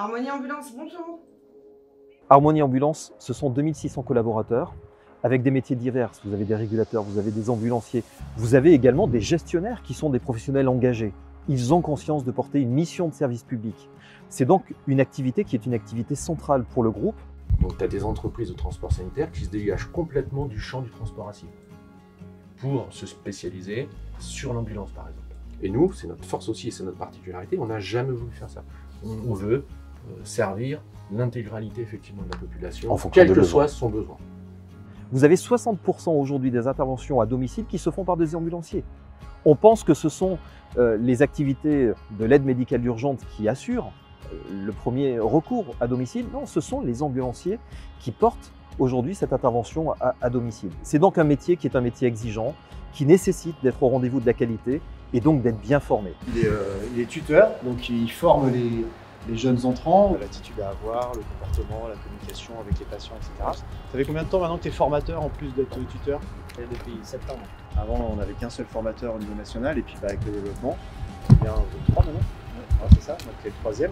Harmonie Ambulance, bonjour. Harmonie Ambulance, ce sont 2600 collaborateurs avec des métiers divers. Vous avez des régulateurs, vous avez des ambulanciers, vous avez également des gestionnaires qui sont des professionnels engagés. Ils ont conscience de porter une mission de service public. C'est donc une activité qui est une activité centrale pour le groupe. Donc tu as des entreprises de transport sanitaire qui se dégagent complètement du champ du transport à cible pour se spécialiser sur l'ambulance par exemple. Et nous, c'est notre force aussi et c'est notre particularité, on n'a jamais voulu faire ça. On veut servir l'intégralité effectivement de la population, quel que soit son besoin. Vous avez 60% aujourd'hui des interventions à domicile qui se font par des ambulanciers. On pense que ce sont les activités de l'aide médicale urgente qui assurent le premier recours à domicile. Non, ce sont les ambulanciers qui portent aujourd'hui cette intervention à domicile. C'est donc un métier qui est un métier exigeant, qui nécessite d'être au rendez-vous de la qualité et donc d'être bien formé. Il est tuteur, donc il forme les jeunes entrants, l'attitude à avoir, le comportement, la communication avec les patients, etc. Ça fait combien de temps maintenant que tu es formateur en plus d'être tuteur? Depuis septembre. Avant, on n'avait qu'un seul formateur au niveau national, et puis avec le développement, il y a 3 maintenant. Ouais, c'est ça, donc c'est le 3e.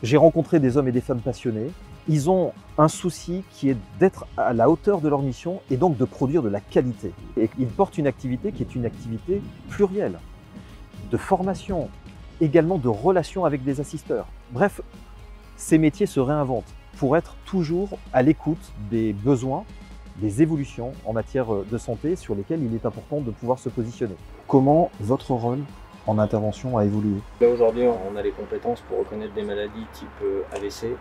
J'ai rencontré des hommes et des femmes passionnés. Ils ont un souci qui est d'être à la hauteur de leur mission et donc de produire de la qualité. Et ils portent une activité qui est une activité plurielle, de formation, également de relations avec des assisteurs. Bref, ces métiers se réinventent pour être toujours à l'écoute des besoins, des évolutions en matière de santé sur lesquelles il est important de pouvoir se positionner. Comment votre rôle en intervention a évolué? Là aujourd'hui, on a les compétences pour reconnaître des maladies type AVC,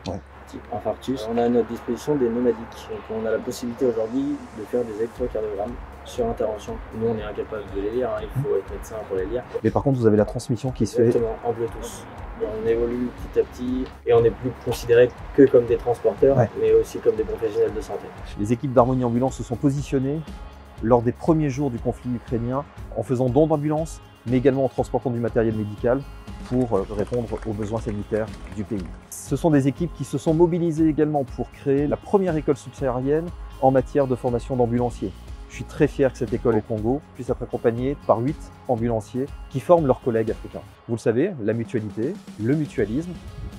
type infarctus. On a à notre disposition des pneumatiques. Donc on a la possibilité aujourd'hui de faire des électrocardiogrammes sur intervention. Nous, on est incapable de les lire, il faut être médecin pour les lire. Mais par contre, vous avez la transmission qui se fait. Exactement, en Bluetooth. Et on évolue petit à petit et on n'est plus considéré que comme des transporteurs, mais aussi comme des professionnels de santé. Les équipes d'Harmonie Ambulance se sont positionnées lors des premiers jours du conflit ukrainien en faisant don d'ambulance, mais également en transportant du matériel médical pour répondre aux besoins sanitaires du pays. Ce sont des équipes qui se sont mobilisées également pour créer la première école subsaharienne en matière de formation d'ambulanciers. Je suis très fier que cette école au Congo puisse être accompagnée par 8 ambulanciers qui forment leurs collègues africains. Vous le savez, la mutualité, le mutualisme,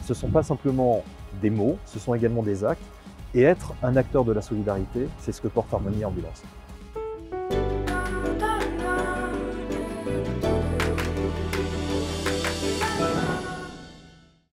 ce ne sont pas simplement des mots, ce sont également des actes. Et être un acteur de la solidarité, c'est ce que porte Harmonie Ambulance.